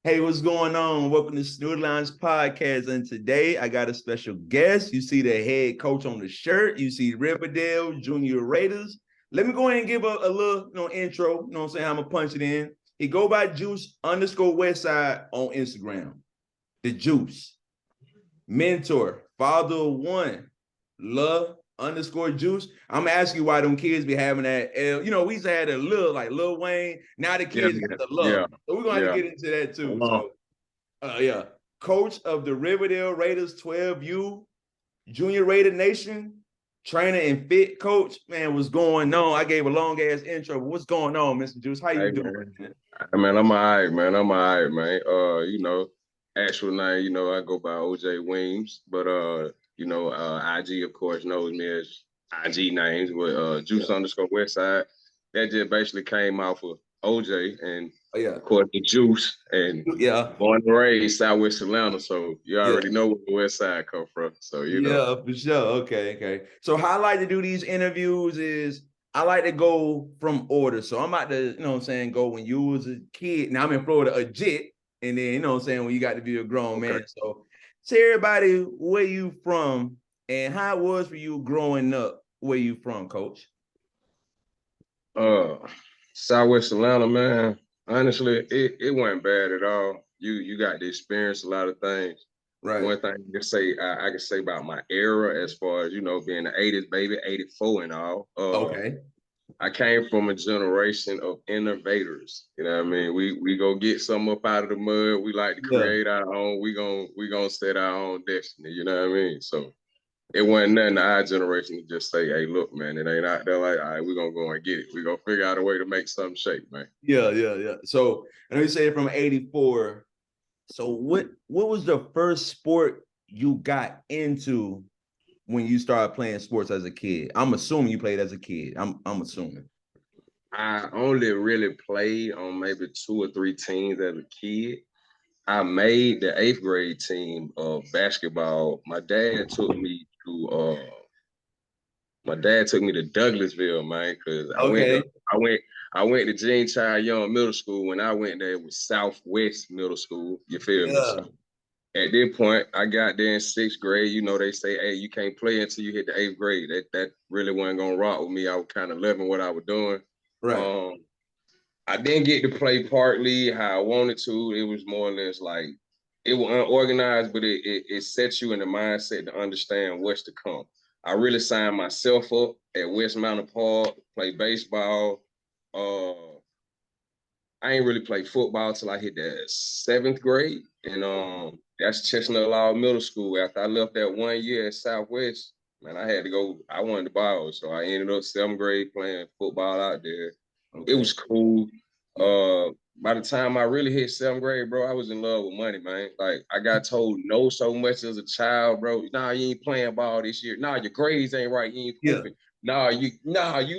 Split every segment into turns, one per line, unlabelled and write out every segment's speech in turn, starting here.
Hey, what's going on? Welcome to Snoody Things podcast. And today I got a special guest. You see the head coach on the shirt. You see Riverdale Junior Raiders. Let me go ahead and give a little intro. You know what I'm saying? I'm gonna punch it in. He go by Juice_Westside on Instagram. The Juice. Mentor, father of one, love_Juice. I'm gonna ask you why them kids be having that L. We used to have a little like Lil Wayne. Now the
Yeah,
kids got the
yeah,
love. So we're gonna have
yeah.
to get into that too.
Uh,
So yeah. Coach of the Riverdale Raiders 12U, Junior Raider Nation, trainer and fit coach. Man, what's going on? I gave a long ass intro. What's going on, Mr. Juice? How you
hey
doing?
man, I'm all right, man. I'm all right, man. Actual name, I go by OJ Weems, but IG of course knows me as IG names with Juice_Westside. That just basically came off of OJ and
Oh, yeah.
of course the Juice and
Yeah.
born and raised Southwest Atlanta, so you
Yeah.
already know where the West Side come from. So you know.
Yeah, for sure. Okay. So how I like to do these interviews is I like to go from order. So I'm about to, go when you was a kid. Now I'm in Florida, a jit, and then when you got to be a grown
Okay.
man. So tell everybody where you from and how it was for you growing up. Where you from, Coach?
Southwest Atlanta, man. Honestly, it wasn't bad at all. You got to experience a lot of things.
Right.
One thing I can say about my era, as far as being the '80s baby, '84 and all.
Okay.
I came from a generation of innovators. You know what I mean? We go get something up out of the mud. We like to create our own. We gonna set our own destiny. You know what I mean? So it wasn't nothing to our generation to just say, hey, look, man, it ain't out there. Like, all right, we're gonna go and get it. We're gonna figure out a way to make something shake, man.
Yeah. So I know you say from '84. So what was the first sport you got into when you started playing sports as a kid? I'm assuming you played as a kid. I'm assuming.
I only really played on maybe 2 or 3 teams as a kid. I made the 8th grade team of basketball. My dad took me to Douglasville, man, because I went to Gene Child Young Middle School. When I went there, it was Southwest Middle School. You feel me? So at this point, I got there in 6th grade. They say, hey, you can't play until you hit the 8th grade. That really wasn't gonna rock with me. I was kind of loving what I was doing.
Right.
I didn't get to play partly how I wanted to. It was more or less like it was unorganized, but it sets you in the mindset to understand what's to come. I really signed myself up at West Mountain Park, play baseball. I ain't really played football till I hit the 7th grade. And that's Chestnut Law Middle School. After I left that 1 year at Southwest, man, I had to go. I wanted to ball. So I ended up 7th grade playing football out there. Okay. It was cool. By the time I really hit 7th grade, bro, I was in love with money, man. Like I got told no so much as a child, bro. Nah, you ain't playing ball this year. Nah, your grades ain't right. You ain't pooping. Yeah. You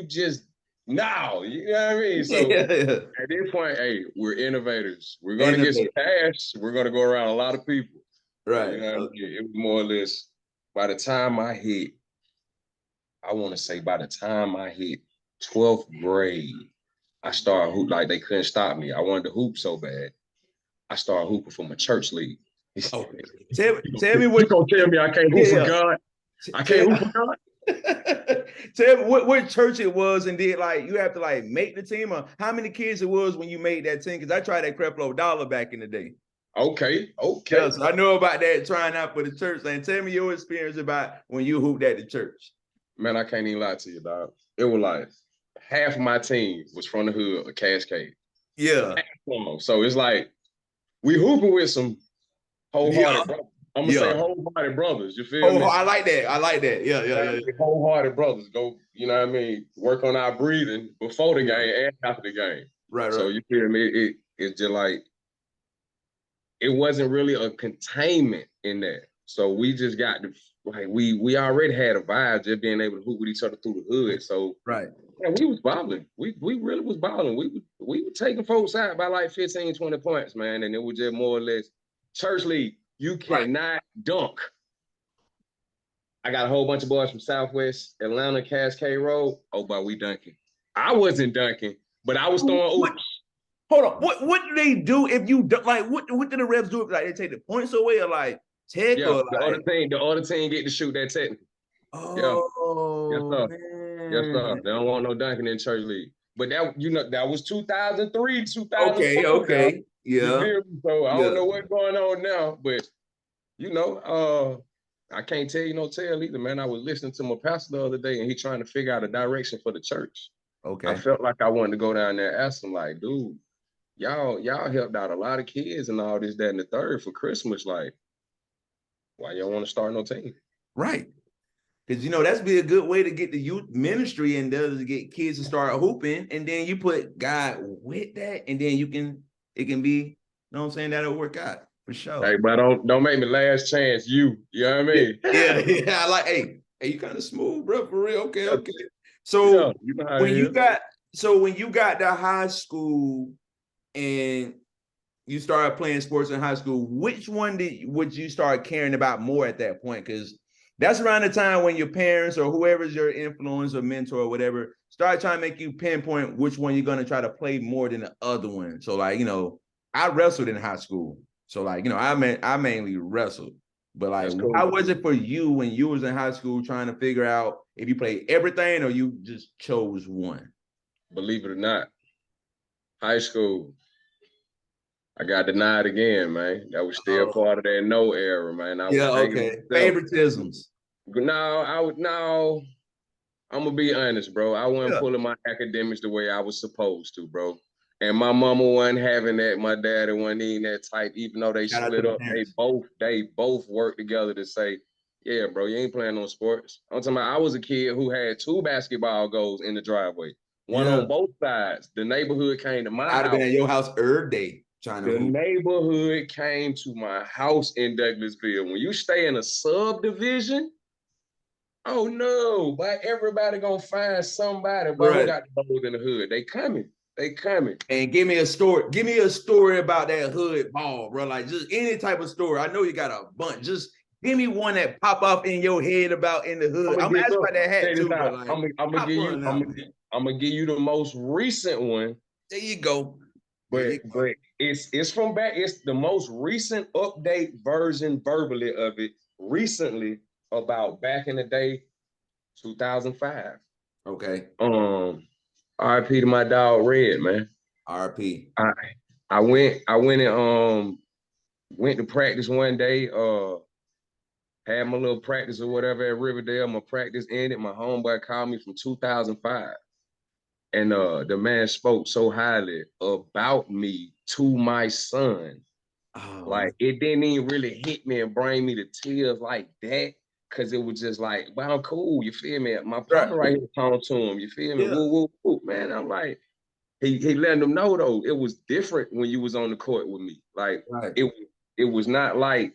just you know what I mean? So at this point, hey, we're innovators. We're gonna get some cash. We're gonna go around a lot of people.
Right.
You know what I mean? It was more or less by the time I hit, I want to say by the time I hit 12th grade, I started hoop like they couldn't stop me. I wanted to hoop so bad. I started hooping for my church league.
Okay. Tell me what
you gonna tell me I can't hoop for God? I can't hoop for God.
Tell me what church it was, and did you have to make the team, or how many kids it was when you made that team? Because I tried that Creflo Dollar back in the day.
Okay.
Yeah, so I know about that trying out for the church. And tell me your experience about when you hooped at the church.
Man, I can't even lie to you, dog. It was like half of my team was from the hood of Cascade.
Yeah.
So it's like we hooping with some wholehearted brothers. I'm gonna say wholehearted brothers. You feel me?
I like that. Yeah.
Wholehearted brothers. Go, you know what I mean? Work on our breathing before the game and after the game.
Right.
So you feel me? It's just like it wasn't really a containment in that. So we just got to we already had a vibe just being able to hoop with each other through the hood. So
right.
Yeah, we was balling. We really was balling. We were taking folks out by like 15, 20 points, man. And it was just more or less church league. You cannot dunk. I got a whole bunch of boys from Southwest Atlanta, Cascade Road. Oh, but we dunking. I wasn't dunking, but I was throwing oops.
hold on. What do they do if you don't like? What do the refs do? If, like they take the points away or like tech
Yeah,
or
the
like?
other team get to shoot that technical. Yeah, yes
Oh
sir, yes sir.
man.
They don't want no dunking in church league. But that that was 2003,
Okay.
2004. Now.
Okay.
You
Yeah.
feel me? So I don't
Yeah.
know what's going on now, but I can't tell you no tale either, man. I was listening to my pastor the other day, and he trying to figure out a direction for the church. I
Okay.
felt like I wanted to go down there and ask him, like, dude, y'all helped out a lot of kids and all this, that, and the third for Christmas. Like, why y'all want to start no team?
Right. Because that's be a good way to get the youth ministry and to get kids to start hooping, and then you put God with that, and then it can be, you know what I'm saying, that'll work out for sure.
Hey, but don't make me last chance you. You know what I mean?
Yeah. I like, hey, you kind of smooth, bro, for real. Okay. So
Yeah, you know how
when
it
you
is.
got to high school and you started playing sports in high school, which one would you start caring about more at that point? Because that's around the time when your parents or whoever's your influence or mentor or whatever start trying to make you pinpoint which one you're going to try to play more than the other one. So like, I wrestled in high school. So like, I mainly wrestled. But like,
That's cool.
how was it for you when you was in high school trying to figure out if you played everything or you just chose one?
Believe it or not, high school, I got denied again, man. That was still
Oh,
part of that no era, man. I was
yeah,
thinking
okay.
myself.
Favoritisms.
No, I'm gonna be honest, bro. I wasn't
Yeah.
pulling my academics the way I was supposed to, bro. And my mama wasn't having that. My daddy wasn't eating that type. Even though they
Shout out to
split
the
up,
parents.
they both worked together to say, "Yeah, bro, you ain't playing no sports." I'm talking about I was a kid who had 2 basketball goals in the driveway, one
Yeah.
on both sides. The neighborhood came to my
I'd have been at
house.
your house every day trying to
The
hoop.
neighborhood came to my house in Douglasville. When you stay in a subdivision, oh no, but everybody gonna find somebody, but who
Right.
got the balls in the hood? They coming. They coming.
And give me a story. Give me a story about that hood ball, bro. Like just any type of story. I know you got a bunch. Just give me one that pop off in your head about in the
I'm
hood.
gonna
I'm
get
asking
look,
about that hat
check this
too, but
out.
like
I'm gonna
pop
give you
one out, man.
I'm gonna give you the most recent one,
There you go. There
but
you go.
it's from back. It's the most recent update version verbally of it recently about back in the day, 2005.
Okay.
RIP to my dog Red, man.
RP.
I I went and went to practice one day, had my little practice or whatever at Riverdale. My practice ended. My homeboy called me from 2005. And the man spoke so highly about me to my son.
Oh man.
Like it didn't even really hit me and bring me to tears like that. Cause it was just like, wow, cool. You feel me? My
Right.
partner right here talking to him. You feel me?
Yeah.
Woo, woo, woo. Man, I'm like, he letting them know though, it was different when you was on the court with me. Like
Right.
it was not like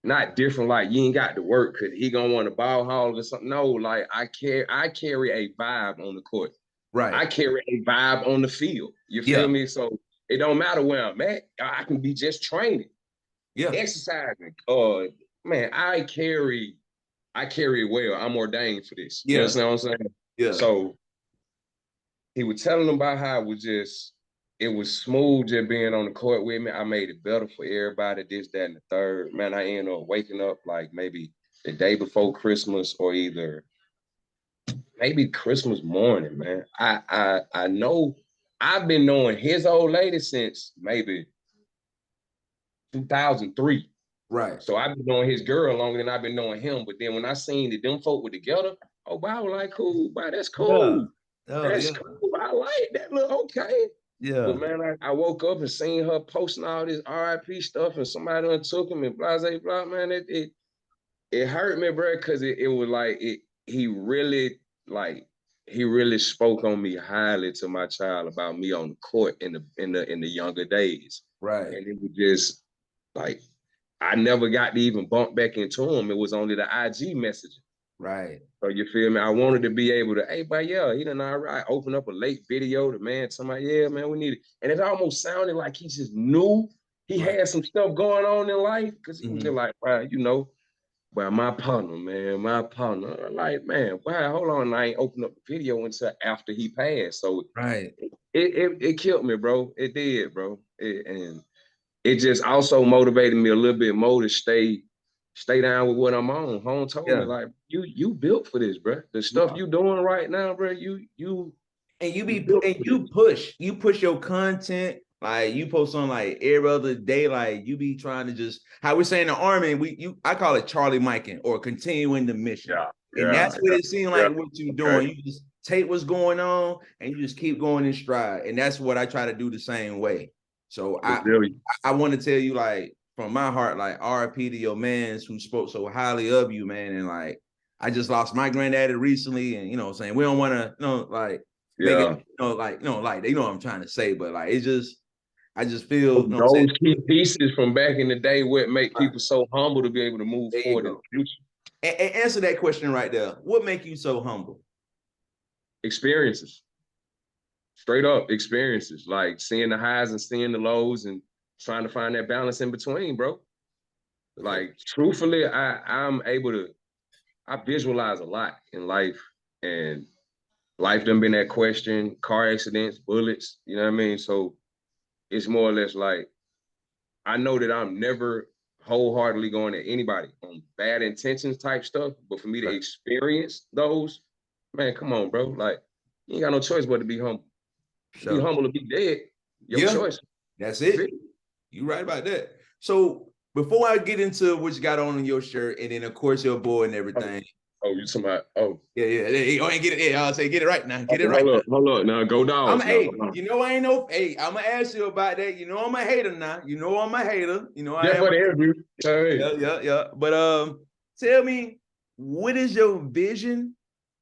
not different, like you ain't got to work because he gonna want to ball hall or something. No, like I carry a vibe on the court.
Right.
I carry a vibe on the field. You feel
Yeah.
me? So it don't matter where I'm at. I can be just training,
Yeah.
exercising. Man, I carry it well. I'm ordained for this. You
Yeah.
understand what I'm saying?
Yeah.
So he was telling them about how it was smooth just being on the court with me. I made it better for everybody, this, that, and the third. Man, I ended up waking up like maybe the day before Christmas or either maybe Christmas morning, man. I know I've been knowing his old lady since maybe 2003.
Right.
So I've been knowing his girl longer than I've been knowing him. But then when I seen that them folk were together, oh wow, like cool, wow, that's
Yeah.
cool.
Oh
That's
yeah.
cool. I like that. Look, okay.
Yeah.
But man, I woke up and seen her posting all this RIP stuff and somebody done took him and blah, blah, blah. Man, it hurt me, bro, because it was like he really like he really spoke on me highly to my child about me on the court in the younger days.
Right.
And it was just like I never got to even bump back into him. It was only the IG messaging.
Right.
So you feel me? I wanted to be able to, hey, but yeah, he done all right. Open up a late video to man, somebody, yeah, man, we need it. And it almost sounded like he just knew he
Right.
had some stuff going on in life because he was
Mm-hmm.
just like, right, Well, my partner, man, my partner. I'm like, man, wow, hold on. I ain't opened up the video until after he passed. So
Right.
it killed me, bro. It did, bro. And it just also motivated me a little bit more to stay down with what I'm on. Home told me,
Yeah.
like, you built for this, bro. The stuff
Yeah.
you doing right now, bro, you
And
built for this.
you push your content, like you post on like every other day, like you be trying to just how we're saying the army, I call it Charlie Miking or continuing the mission.
Yeah,
And
yeah,
that's what it seemed
yeah,
like what you
yeah.
doing. You just take what's going on and you just keep going in stride. And that's what I try to do the same way. So
Resilient.
I want to tell you, like, from my heart, like RP to your mans who spoke so highly of you, man. And like I just lost my granddaddy recently, and you know what I'm saying, we don't want to, like make it,
Yeah.
like they know what I'm trying to say, but like it's just I just feel, you know what I'm saying?
Those key pieces from back in the day what make
Right,
people so humble to be able to move
there you
forward in
go.
the future.
And answer that question right there. What make you so humble?
Experiences, straight up experiences, like seeing the highs and seeing the lows and trying to find that balance in between, bro.
Okay.
Like truthfully, I'm able to I visualize a lot in life, and life done been that question, car accidents, bullets, you know what I mean? So it's more or less like I know that I'm never wholeheartedly going at anybody on bad intentions type stuff, but for me to
Right.
experience those, man, come on, bro. Like, you ain't got no choice but to be humble. Be
So
humble to be dead. Your
yeah,
choice.
that's
You feel
it. You right about that. So before I get into what you got on in your shirt, and then of course your boy and
me?
everything.
Oh, you talking about, oh,
Yeah. Oh, and get it. Yeah, I'll say get it right now. Get it right
hold
now.
up, hold up. Now go
I'm
dogs now.
hey, you know I ain't no hey. I'm gonna ask you about that. You know I'm a hater now. You know I'm a hater. You know I
Just
am.
for the interview. Hey.
Yeah. But tell me, what is your vision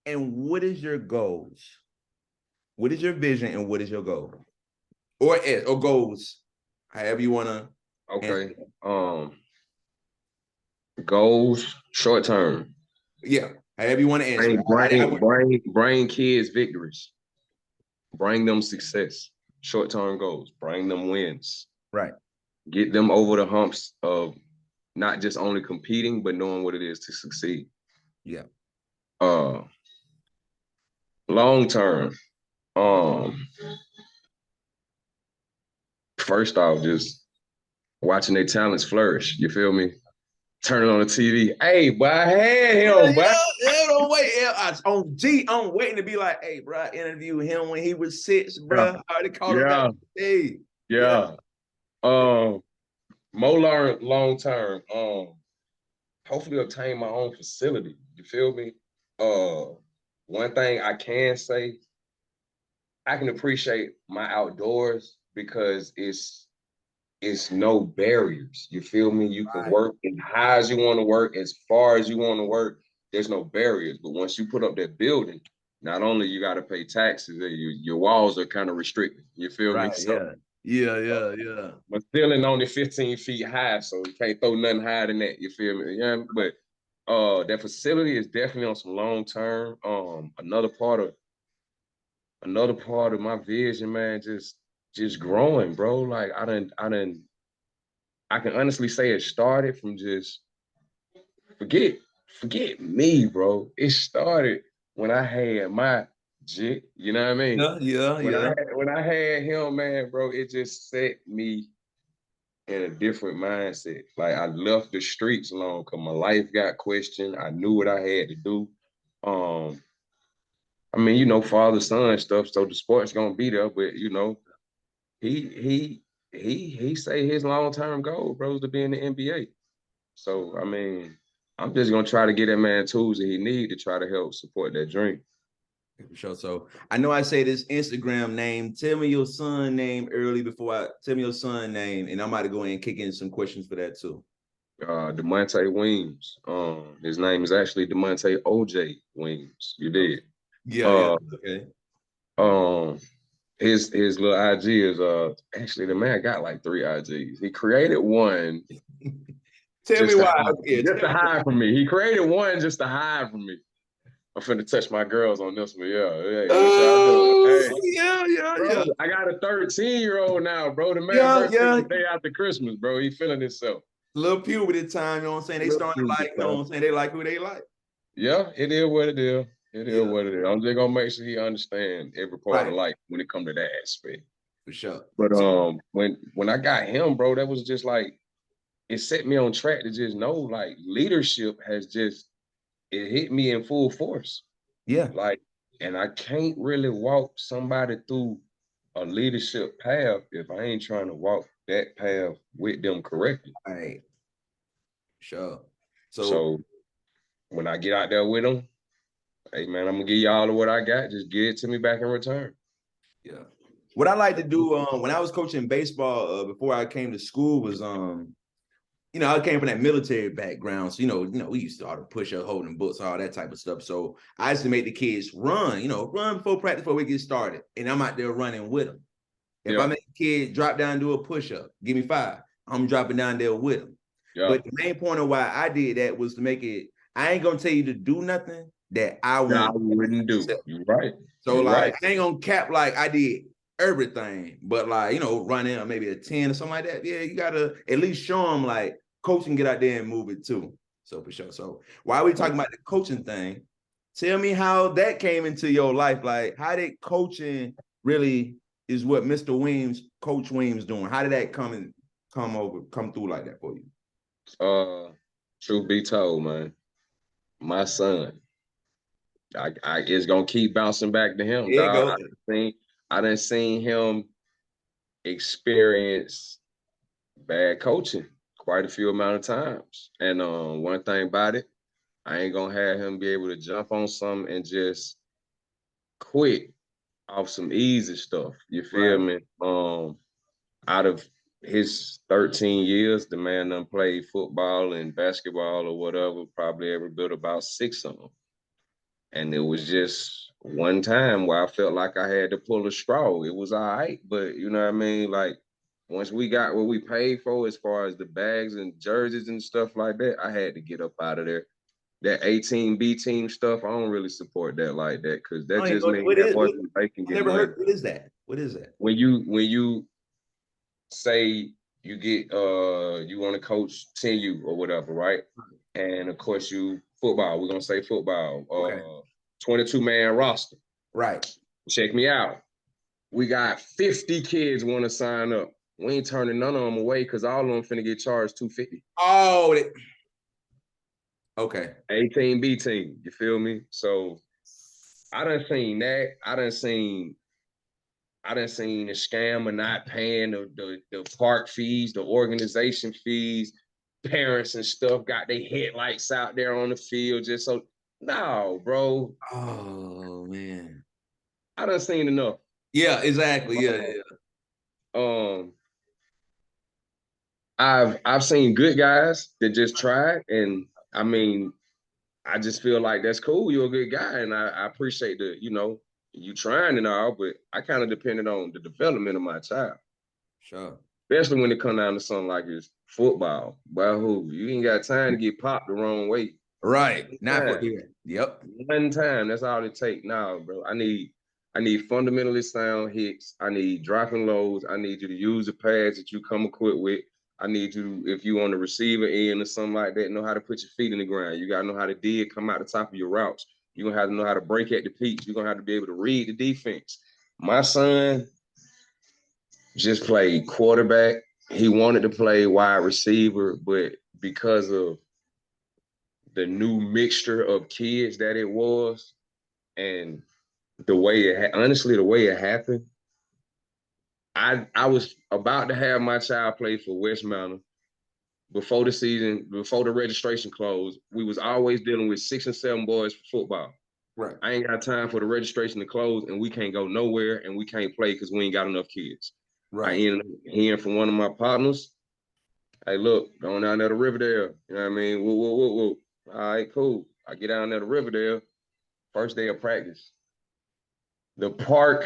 and what is your goals? What is your vision and what is your goal? Or goals, however you wanna answer.
Okay. Goals, short term.
Yeah, however you want to answer
Bring,
it.
bring, bring, bring kids victories. Bring them success. Short term goals. Bring them wins.
Right.
Get them over the humps of not just only competing, but knowing what it is to succeed.
Yeah.
Uh, long term. Um, First off, just watching their talents flourish. You feel me? Turning on the TV. Hey, boy, I had him, boy.
Don't wait. I'm waiting to be like, hey, bro, I interviewed him when he was 6,
Yeah,
bro. I already called him back.
yeah,
Hey, yeah.
yeah. Um, More long term. Hopefully obtain my own facility. You feel me? One thing I can say, I can appreciate my outdoors because it's no barriers. You feel me? You can
Right.
work as high as you want to work, as far as you want to work. There's no barriers. But once you put up that building, not only you got to pay taxes, your walls are kind of restricted. You feel me?
Right.
So,
Yeah. Yeah.
my ceiling only 15 feet high, so you can't throw nothing higher than that. You feel me? Yeah, but that facility is definitely on some long term. Another part of my vision, man, just growing, bro. Like I can honestly say it started from just forget forget me, bro. It started when I had my jit, you know what I mean?
Yeah.
When I had him, man, bro, it just set me in a different mindset. Like I left the streets alone because my life got questioned. I knew what I had to do. Um, I mean, father son stuff. So the sport's gonna be there, but he he say his long term goal, bro, is to be in the NBA. So I mean, I'm just gonna try to get that man tools that he need to try to help support that dream.
For sure. So I know I say this Instagram name. Tell me your son name early before I tell me your son name, and I'm about to go in and kick in some questions for that too.
DeMonte Weems. His name is actually DeMonte OJ Weems. You did.
Yeah.
Uh,
Okay.
um, his little IG is actually the man got like 3 IGs. He created one
Tell me
just to
why.
hide,
Yeah,
just to hide from me. He created one just to hide from me. I'm finna touch my girls on this one. Yeah, hey, what y'all doing?
Oh,
Hey,
yeah.
bro, I got a 13-year-old now, bro. The man
Yeah,
birthday
yeah.
the day after Christmas, bro. He feeling himself.
little puberty time, you know what I'm saying? They starting to like, you know what I'm saying? They like who they like.
Yeah, it is what it is. It is
Yeah.
what it is. I'm just gonna make sure he understand every part of
Right.
life when it comes to that aspect.
For sure.
But
So,
when I got him, bro, that was just like it set me on track to just know like leadership has just it hit me in full force.
yeah.
Like, and I can't really walk somebody through a leadership path if I ain't trying to walk that path with them correctly.
Right. Sure. So,
So when I get out there with them, hey man, I'm gonna give you all of what I got. Just give it to me back in return.
yeah. What I like to do when I was coaching baseball before I came to school was you know, I came from that military background. So, we used to all the push-up, holding books, all that type of stuff. So I used to make the kids run, run before practice before we get started. And I'm out there running with them. If I make a kid drop down and do a push-up, give me 5. I'm dropping down there with them.
Yeah.
But the main point of why I did that was to make it, I ain't gonna tell you to do nothing that I
wouldn't do. You're right.
So
You're
like
right.
I ain't gonna cap like I did everything, but like, running maybe a 10 or something like that. Yeah, you gotta at least show them like coach can get out there and move it too. So for sure. So while we talking about the coaching thing, tell me how that came into your life. Like how did coaching really is what Mr. Weems, Coach Weems doing? How did that come through like that for you?
Truth be told, man, my son, I it's gonna keep bouncing back to him,
There you
dog.
go.
I done seen him experience bad coaching quite a few amount of times. And one thing about it, I ain't gonna have him be able to jump on something and just quit off some easy stuff. You feel me? Out of his 13 years, the man done played football and basketball or whatever, probably ever built about 6 of them. And it was just one time where I felt like I had to pull a straw. It was all right, but you know what I mean? Like once we got what we paid for as far as the bags and jerseys and stuff like that, I had to get up out of there. That 18 B team stuff, I don't really support that like that because that just means that wasn't making get money.
What is that? What is that?
When you say you get you want to coach 10U or whatever, right? And of course you football, we're gonna say football, 22-man roster.
Right.
Check me out. We got 50 kids want to sign up. We ain't turning none of them away because all of them finna get charged $250.
Oh, okay.
18 B team, you feel me? So I done seen that. I done seen the scam of not paying the park fees, the organization fees. Parents and stuff got their headlights out there on the field just so. No, bro.
Oh man.
I done seen enough.
Yeah, exactly. Yeah.
I've seen good guys that just tried, and I mean, I just feel like that's cool. You're a good guy, and I appreciate you trying and all, but I kind of depended on the development of my child.
Sure.
Especially when it come down to something like this football. Well, who you ain't got time to get popped the wrong way.
Right. Not for here. Yep.
One time. That's all it takes. Now, bro. I need fundamentally sound hits. I need dropping lows. I need you to use the pads that you come equipped with. I need you, if you on the receiver end or something like that, know how to put your feet in the ground. You gotta know how to dig, come out the top of your routes. You're gonna have to know how to break at the peaks. You're gonna have to be able to read the defense. My son just played quarterback. He wanted to play wide receiver, but because of the new mixture of kids that it was, and the way the way it happened, I was about to have my child play for West Mountain before the season, before the registration closed. We was always dealing with 6 and 7 boys for football.
Right.
I ain't got time for the registration to close, and we can't go nowhere, and we can't play because we ain't got enough kids. Right. I ended up hearing from one of my partners, hey, look, going down there to Riverdale. You know what I mean? Whoa. All right, cool. I get down there to Riverdale, first day of practice. The park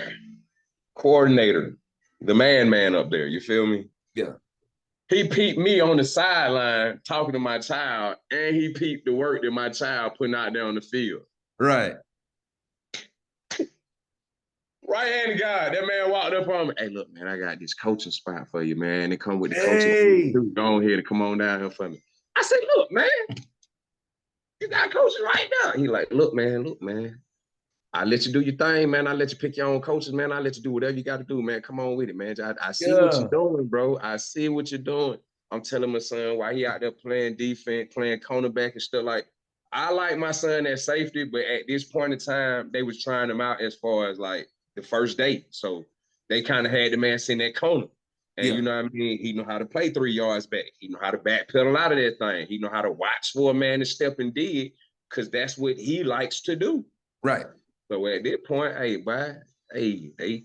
coordinator, the man up there, you feel me?
Yeah.
He peeped me on the sideline talking to my child, and he peeped the work that my child putting out there on the field.
Right.
Right-handed guy. That man walked up on me. Hey, look, man, I got this coaching spot for you, man. It come with the coaching.
Hey.
Go ahead and come on down here for me. I said, look, man, you got coaching right now. He like, look, man. I let you do your thing, man. I let you pick your own coaches, man. I let you do whatever you got to do, man. Come on with it, man. I see what you're doing, bro. I see what you're doing. I'm telling my son why he out there playing defense, playing cornerback and stuff like. I like my son at safety, but at this point in time, they was trying him out as far as like the first date. So they kind of had the man sitting at corner. And you know what I mean? He know how to play 3 yards back. He know how to backpedal out of that thing. He know how to watch for a man to step and dig because that's what he likes to do.
Right.
So at that point,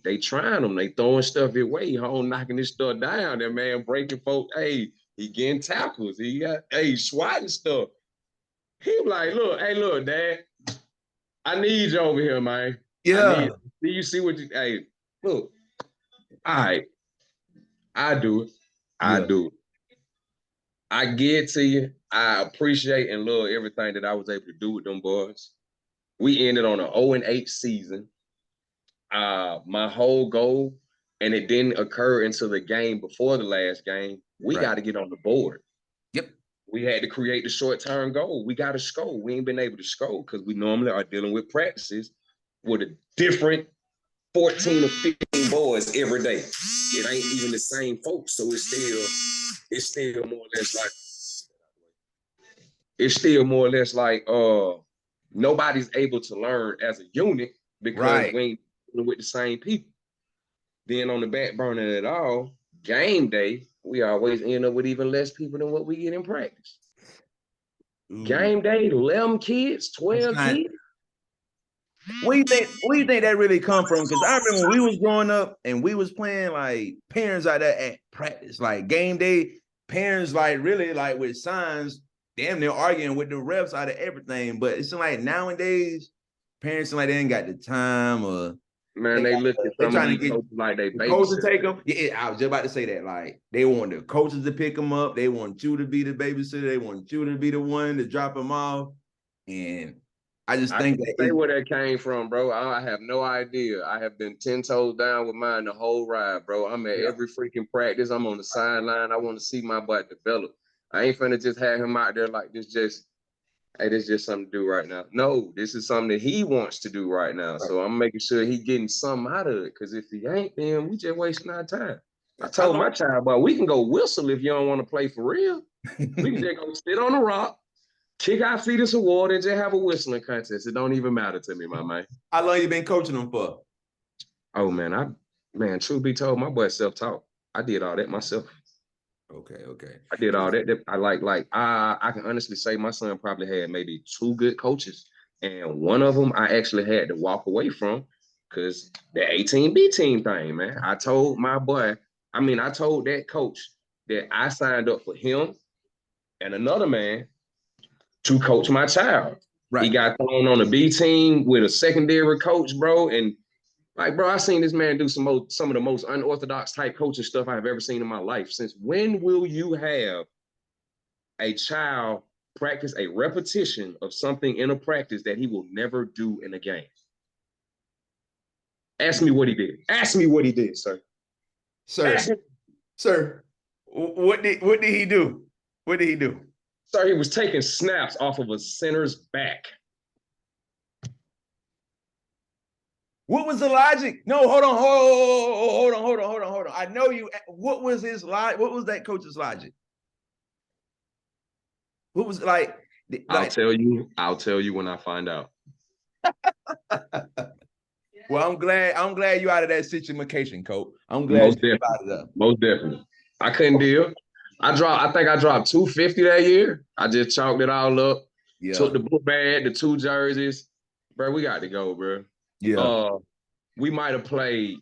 they trying them. They throwing stuff your way. Home knocking this stuff down. That man breaking folk. He getting tackles. He got swatting stuff. He like, look, Dad, I need you over here, man.
Yeah.
Do you see what you? Look. All right, I do it. I do it. I get to you. I appreciate and love everything that I was able to do with them boys. We ended on an 0-8 season. My whole goal, and it didn't occur until the game before the last game, we got to get on the board.
Yep.
We had to create the short-term goal. We got to score. We ain't been able to score because we normally are dealing with practices with a different 14 or 15 boys every day. It ain't even the same folks, so it's still more or less like nobody's able to learn as a unit because we ain't dealing with the same people. Then on the back burner of it all, game day, we always end up with even less people than what we get in practice. Game day, 11 kids, 12 kids.
Where you think that really come from? Because I remember when we was growing up and we was playing, like, parents out there at practice, like game day, parents like really like with signs, damn, they're arguing with the refs out of everything. But it's like nowadays, parents like they ain't got the time or
man, they look at some of these coaches like they
coaches take them. Yeah, I was just about to say that. Like they want the coaches to pick them up. They want you to be the babysitter. They want you to be the one to drop them off. And I just think that
say where that came from, bro. I have no idea. I have been 10 toes down with mine the whole ride, bro. I'm at every freaking practice. I'm on the sideline. I want to see my boy develop. I ain't finna just have him out there like this just something to do right now. No, this is something that he wants to do right now. So I'm making sure he getting something out of it. Because if he ain't, then we just wasting our time. I told my child, but we can go whistle if you don't want to play for real. We can just go sit on the rock, kick our feet in some water, and just have a whistling contest. It don't even matter to me, my man.
How long you been coaching them for?
Oh, man, truth be told, my boy self-taught. I did all that myself.
Okay.
I did all that. I can honestly say my son probably had maybe 2 good coaches, and one of them I actually had to walk away from because the 18B team thing, man. I told that coach that I signed up for him and another man to coach my child. Right. He got thrown on a B team with a secondary coach, bro, and like, bro, I seen this man do some of the most unorthodox type coaching stuff I've ever seen in my life. Since when will you have a child practice a repetition of something in a practice that he will never do in a game? Ask me what he did. Ask me what he did, sir.
Sir, what did he do? What did he do?
Sir, he was taking snaps off of a center's back.
What was the logic? No, hold on. I know you. What was his logic? What was that coach's logic? What was like?
I'll tell you when I find out.
Well, I'm glad you out of that situation, Coach. I'm glad you out of that.
Most definitely. I couldn't deal. I think I dropped 250 that year. I just chalked it all up. Yeah. Took the book bag, the 2 jerseys. Bro, we got to go, bro. Yeah. We might have played,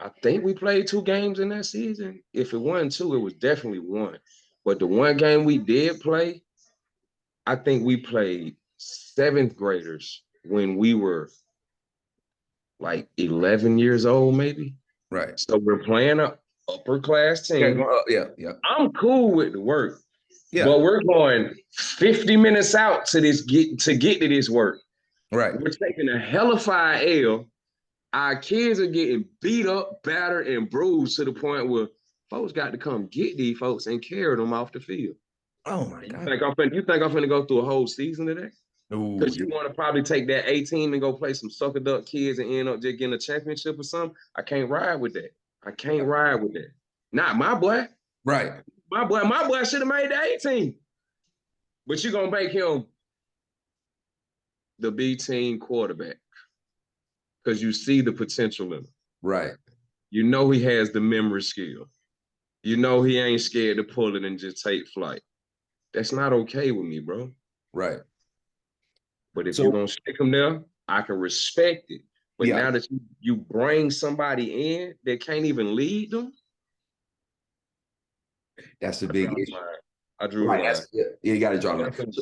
I think we played 2 games in that season. If it wasn't 2, it was definitely 1. But the one game we did play, I think we played 7th graders when we were like 11 years old, maybe.
Right.
So we're playing an upper class team.
Yeah.
I'm cool with the work. Yeah. But we're going 50 minutes out to get to this work.
Right.
We're taking a hellified L. Our kids are getting beat up, battered, and bruised to the point where folks got to come get these folks and carry them off the field.
Oh my
You
God.
think I'm finna go through a whole season of that?
Ooh,
Because you want to probably take that A team and go play some sucker duck kids and end up just getting a championship or something. I can't ride with that. I can't ride with that. Not my boy.
right.
My boy should have made the A team. But you're gonna make him the B team quarterback because you see the potential in him.
Right.
You know he has the memory skill. You know he ain't scared to pull it and just take flight. That's not okay with me, bro.
Right.
But if you're
So
gonna stick him there, I can respect it. But
yeah,
now that you bring somebody in that can't even lead them,
that's a
I
big
draw the
issue.
line. I drew the
Right.
line.
Yeah, you got to draw the line.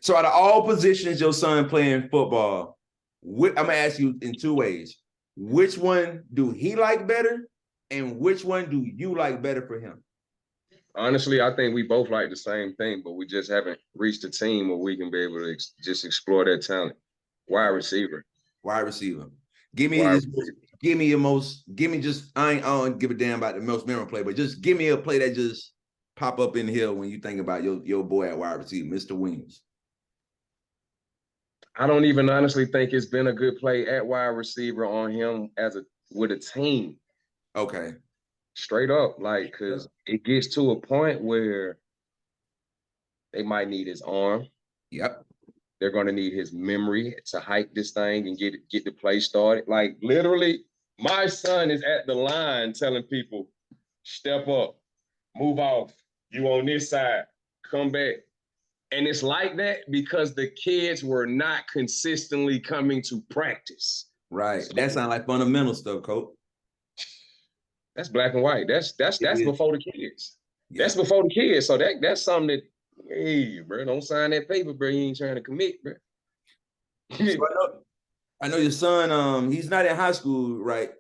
So out of all positions your son playing football, I'm gonna ask you in two ways. Which one do he like better, and which one do you like better for him?
Honestly, I think we both like the same thing, but we just haven't reached a team where we can be able to just explore that talent. Wide receiver.
Wide receiver. Give me
Wide
this.
receiver.
Give me your most. Give me just. I don't give a damn about the most memorable play, but just give me a play that just pop up in here when you think about your boy at wide receiver, Mr. Weems.
I don't even honestly think it's been a good play at wide receiver on him with a team.
Okay.
Straight up, like, because it gets to a point where they might need his arm.
Yep.
They're going to need his memory to hike this thing and get the play started. Like, literally, my son is at the line telling people, step up, move off. You on this side, come back. And it's like that because the kids were not consistently coming to practice.
Right.
So
That sounds like fundamental stuff, coach.
that's black and white. That's before the kids.
Yeah.
That's before the kids. So that's something that, hey, bro, don't sign that paper, bro. You ain't trying to commit, bro.
So I know your son. He's not in high school, right?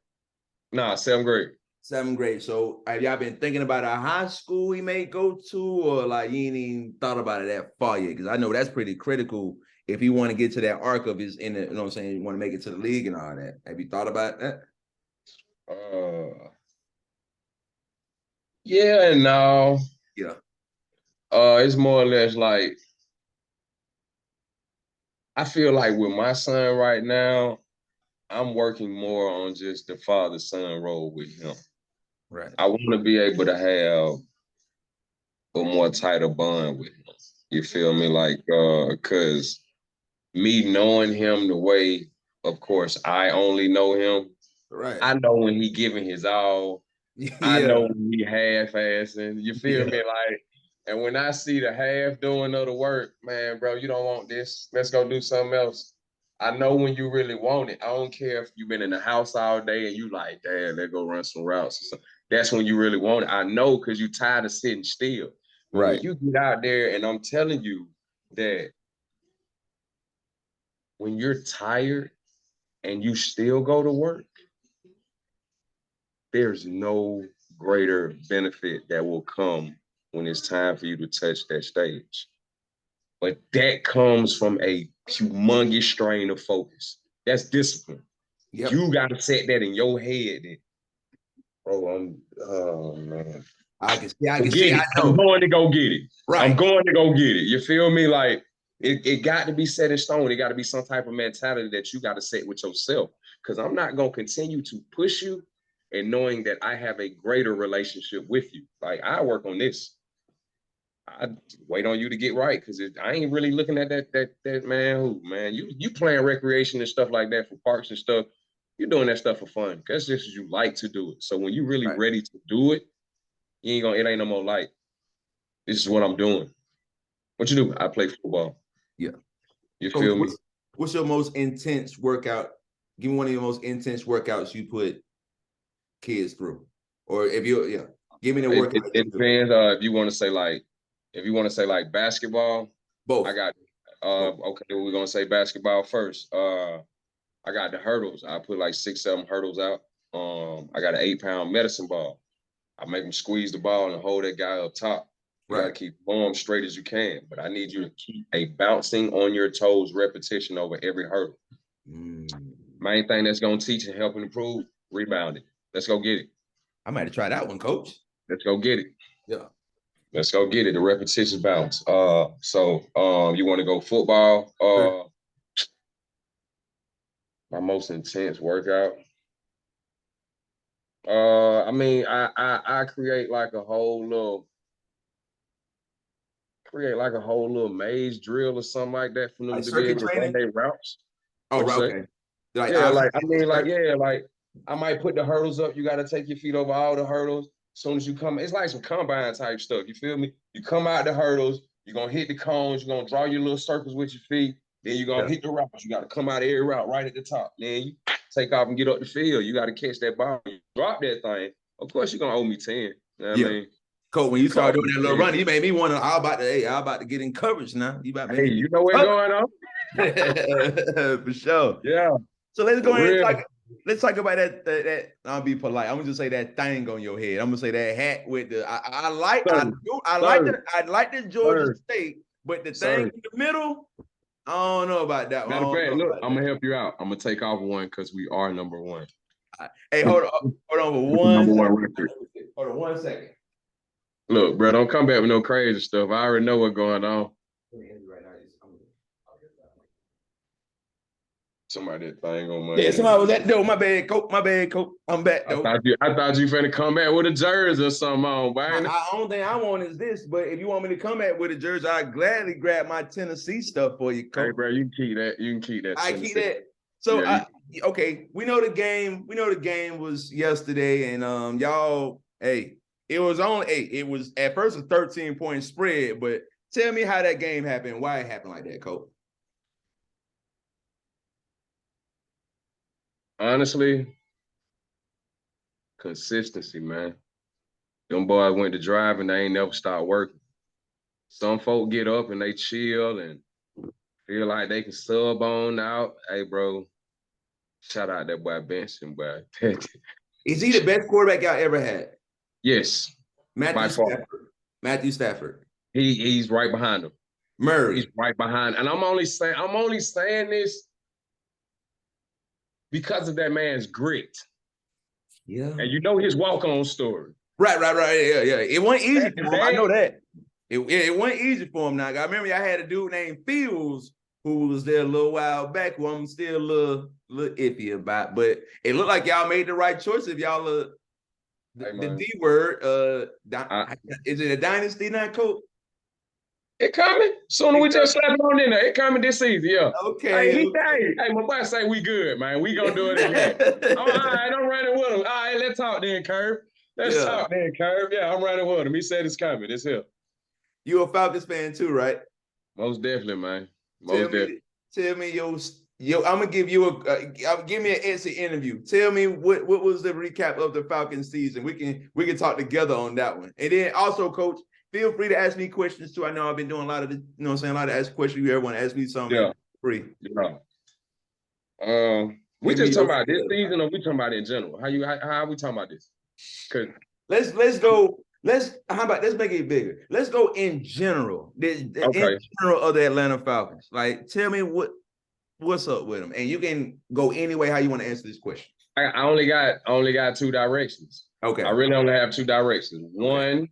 Nah, 7th grade.
7th grade. So have y'all been thinking about a high school he may go to, or like you ain't even thought about it that far yet? Because I know that's pretty critical if he want to get to that arc of his in the, you know what I'm saying, you want to make it to the league and all that. Have you thought about that?
Yeah and no.
Yeah.
It's more or less like I feel like with my son right now, I'm working more on just the father-son role with him.
Right.
I want to be able to have a more tighter bond with him. You feel me? Like, cause me knowing him the way, of course, I only know him.
Right.
I know when he giving his all. I
Yeah.
know when he half-assing. You feel me? Like, and when I see the half doing other work, man, bro, you don't want this. Let's go do something else. I know when you really want it. I don't care if you've been in the house all day and you like, damn, let's go run some routes or something. That's when you really want it. I know because you're tired of sitting still. But when
Right.
you get out there, and I'm telling you that when you're tired and you still go to work, there's no greater benefit that will come when it's time for you to touch that stage. But that comes from a humongous strain of focus. That's discipline.
Yep.
You got to set that in your head. That, oh man.
I can see. I
I'm
know.
going to go get it.
Right.
I'm going to go get it. You feel me? Like it got to be set in stone. It got to be some type of mentality that you got to set with yourself. Because I'm not going to continue to push you and knowing that I have a greater relationship with you. Like I work on this. I wait on you to get right because I ain't really looking at that man. You playing recreation and stuff like that for parks and stuff. You're doing that stuff for fun. That's just you like to do it. So when you're really ready to do it, it ain't no more like this is what I'm doing. What you do? I play football.
Yeah.
You
Coach,
feel me?
what's your most intense workout? Give me one of your most intense workouts you put kids through, or if you give me the workout.
It depends. If you want to say like basketball,
Both.
I got.
Both.
Okay, we're gonna say basketball first. I got the hurdles. I put like 6, 7 hurdles out. I got an 8-pound medicine ball. I make them squeeze the ball and hold that guy up top. You got to keep arms straight as you can, but I need you to keep a bouncing on your toes repetition over every hurdle. Main thing that's going to teach and help and improve, rebounding. Let's go get it.
I might have tried that one, coach.
Let's go get it.
Yeah.
Let's go get it. The repetition bounce. So you want to go football?
Sure.
My most intense workout. I mean, I create like a whole little maze drill or something like that for them
Like
to be able
circuit
to run
training?
their routes.
Oh,
What'd you say?
okay. Like,
Yeah, like I mean, like yeah, like I might put the hurdles up. You got to take your feet over all the hurdles. As soon as you come, it's like some combine type stuff. You feel me? You come out the hurdles. You're gonna hit the cones. You're gonna draw your little circles with your feet. Then you're gonna hit the routes. You got to come out of every route right at the top. Then you take off and get up the field. You got to catch that ball. You drop that thing. Of course, you're gonna owe me 10. You know what I mean?
Coach, when you start doing that little running, you made me want to. I'm about to get in coverage now. You about to
you know what's going on?
For sure.
Yeah.
So let's go ahead and talk. Let's talk about that. I'll be polite. I'm gonna just say that thing on your head. I'm gonna say that hat with the. I like the Georgia State, but the thing in the middle, I don't know about that one.
Matter of fact, look, I'm gonna help you out. I'm gonna take off one because we are number one.
Hey, hold on for one second. Hold on 1 second.
Look, bro, don't come back with no crazy stuff. I already know what's going on. Somebody that thing on my
yeah, somebody was at the door. My bad, coach. I'm back though.
I thought you finna come back with a jersey or something on, man.
The only thing I want is this, but if you want me to come back with a jersey, I gladly grab my Tennessee stuff for you, coach.
Hey, bro, you can keep that. You can keep that.
I keep that. So okay, we know the game. We know the game was yesterday, and y'all, it was at first a 13-point spread, but tell me how that game happened, why it happened like that, coach.
Honestly, consistency, man. Them boys went to drive and they ain't never stopped working. Some folk get up and they chill and feel like they can sub on out. Hey, bro, shout out that boy Benson, boy.
Is he the best quarterback y'all ever had?
Yes.
Matthew Stafford.
He's right behind him.
Murray.
He's right behind. And I'm only saying this because of that man's grit.
Yeah.
And you know his walk-on story.
Right. Yeah. It wasn't easy for him. I know that. It wasn't easy for him now. I remember I had a dude named Fields who was there a little while back who I'm still a little iffy about. But it looked like y'all made the right choice if y'all the D word. Is it a dynasty now, coach?
It coming. Soon as we just slap it on in there. It coming this season, yeah.
Okay.
Hey, my boy say we good, man. We gonna do it again. All right, I'm running with him. All right, let's talk then, Curve. Let's talk then, Curve. Yeah, I'm running with him. He said it's coming. It's here.
You a Falcons fan too, right?
Most definitely, man.
Tell me yo. I'm gonna give you give me an exit interview. Tell me what was the recap of the Falcons season. We can talk together on that one. And then also, coach, feel free to ask me questions too. I know I've been doing a lot of a lot of ask questions. You ever want to ask me something?
Yeah.
Free.
Yeah. We just talking about this season, or we talking about it in general? How are we talking about this? Cause
let's go. How about let's make it bigger. Let's go in general. In general of the Atlanta Falcons. Like, tell me what's up with them, and you can go any way how you want to answer this question.
I only got two directions.
Okay.
I really only have two directions. One,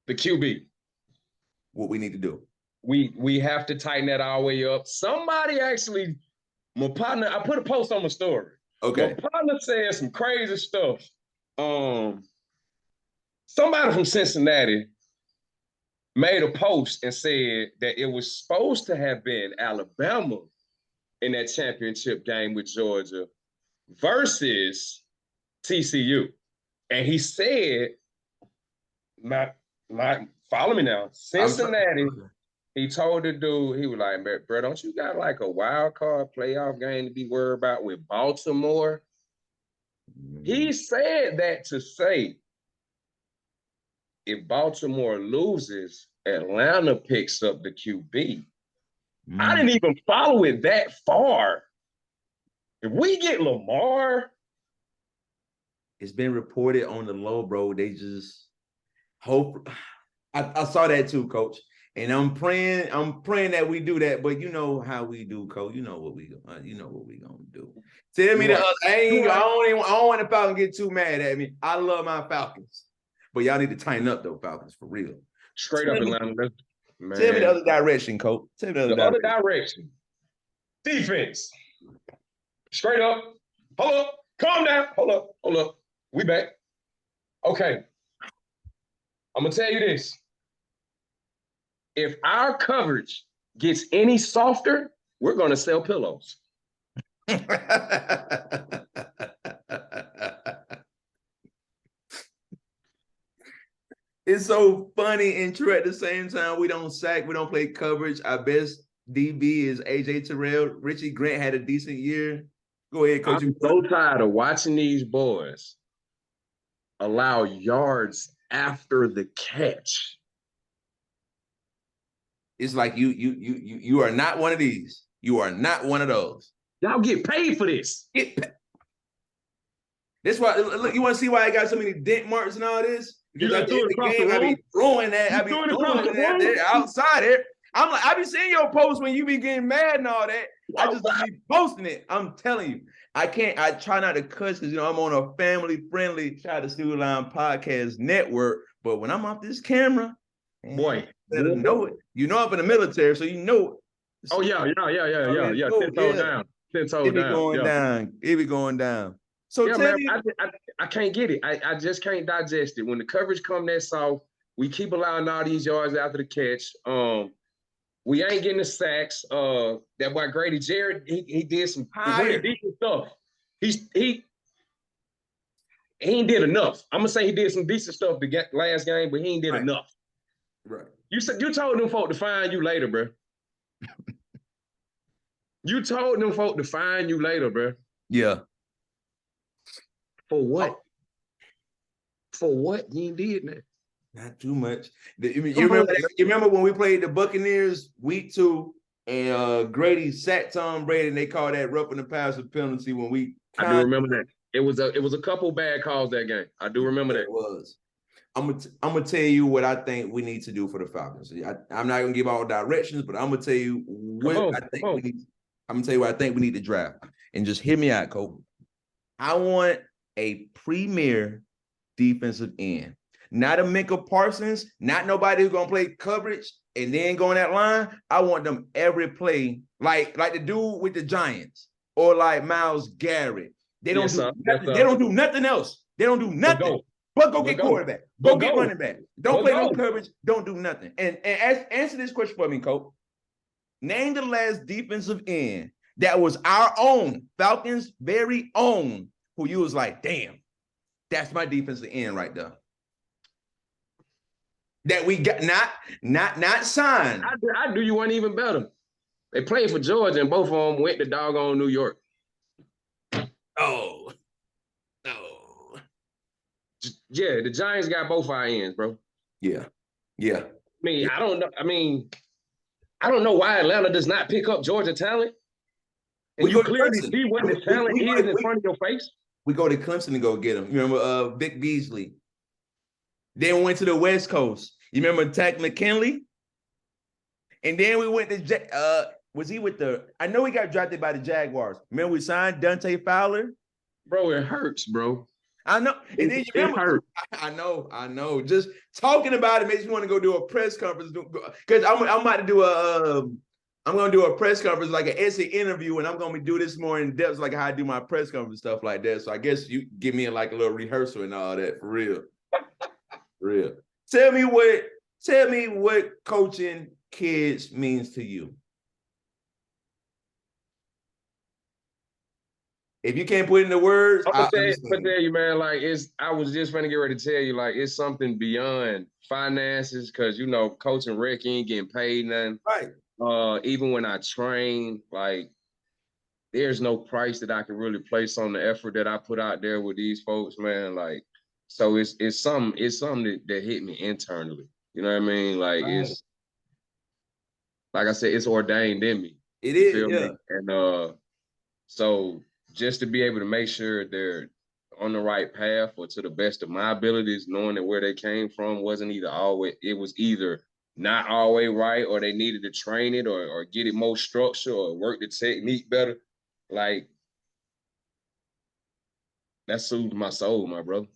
the QB.
What we need to do.
We have to tighten that all the way up. Somebody actually, my partner, I put a post on my story.
Okay.
My partner said some crazy stuff. Somebody from Cincinnati made a post and said that it was supposed to have been Alabama in that championship game with Georgia versus TCU. And he said, not follow me now, Cincinnati, he told the dude, he was like, bro, don't you got like a wild card playoff game to be worried about with Baltimore? He said that to say, if Baltimore loses, Atlanta picks up the QB. I didn't even follow it that far. If we get Lamar,
it's been reported on the low, bro. They just hope. I saw that too, Coach. And I'm praying that we do that. But you know how we do, Coach. You know what we gonna do. Tell me I don't want the Falcons get too mad at me. I love my Falcons. But y'all need to tighten up though, Falcons, for real.
Straight up, Atlanta. Man.
Tell me the other direction, Coach. Tell me
the other direction. Defense. Straight up. Hold up. Calm down. Hold up. We back. Okay. I'm gonna tell you this. If our coverage gets any softer, we're gonna sell pillows.
It's so funny and true at the same time. We don't sack, we don't play coverage. Our best DB is AJ Terrell. Richie Grant had a decent year. Go ahead, Coach.
I'm so tired of watching these boys allow yards after the catch.
It's like you are not one of these. You are not one of those.
Y'all get paid for this.
That's why. Look, you want to see why I got so many dent marks and all this? Because I do the game, I be throwing that. I be throwing that there outside it. I'm like, I be seeing your posts when you be getting mad and all that. I just be posting it. I'm telling you, I try not to cuss because I'm on a family-friendly Shout Out to Snoody Line podcast network. But when I'm off this camera, man,
boy,
better know it. You know I'm in the military, so you know it.
Oh yeah. 10 toes down. 10 toes down.
It be going down. So
yeah, man, I can't get it. I just can't digest it. When the coverage come that soft, we keep allowing all these yards after the catch. We ain't getting the sacks. That boy Grady Jarrett, he did some really decent stuff. He ain't did enough. I'm gonna say he did some decent stuff the last game, but he ain't did enough.
Right.
You told them folk to find you later, bro. You told them folk to find you later, bro.
Yeah.
For what? For what? You ain't did that.
Not too much. You remember when we played the Buccaneers week 2 and Grady sacked Tom Brady and they called that roughing the passer penalty when we.
I do remember that. It was a couple bad calls that game. I do remember that.
It was. I'm gonna tell you what I think we need to do for the Falcons. I'm not gonna give all directions, but I'm gonna tell you what I think we need. I'm gonna tell you what I think we need to draft. And just hear me out, Coach. I want a premier defensive end. Not a Micah Parsons, not nobody who's gonna play coverage and then go on that line. I want them every play, like the dude with the Giants or like Myles Garrett. They don't They don't do nothing else. They don't do nothing but go get quarterback. Go get running back. Don't play no coverage. Don't do nothing. And answer this question for me, Coach. Name the last defensive end that was our own, Falcons' very own, who you was like, damn, that's my defensive end right there. That we got not signed.
I do you one even better. They played for Georgia and both of them went to doggone New York.
Oh.
Yeah, the Giants got both our ends, bro.
Yeah.
I don't know. I don't know why Atlanta does not pick up Georgia talent. And you clearly see what the talent is in front of your face.
We go to Clemson to go get him. You remember Vic Beasley? Then went to the West Coast. You remember Tack McKinley? And then we went to was he with the? I know he got drafted by the Jaguars. Remember we signed Dante Fowler?
Bro, it hurts, bro.
I know. And then you remember, I know. Just talking about it makes me want to go do a press conference because I'm about to do I'm gonna do a press conference like an essay interview, and I'm gonna do this more in depth, like how I do my press conference stuff like that. So I guess you give me like a little rehearsal and all that for real. For real. Tell me what coaching kids means to you. If you can't put it into words,
I'll tell you, man, like I was just trying to get ready to tell you, like, it's something beyond finances, because coaching rec, you ain't getting paid nothing.
Right.
Even when I train, like, there's no price that I can really place on the effort that I put out there with these folks, man. Like, so it's something that hit me internally. You know what I mean? Like, It's like I said, it's ordained in me.
It is,
yeah. Me? And so just to be able to make sure they're on the right path or to the best of my abilities, knowing that where they came from wasn't either always, it was either not always right, or they needed to train it or get it more structure or work the technique better. Like, that soothed my soul, my brother.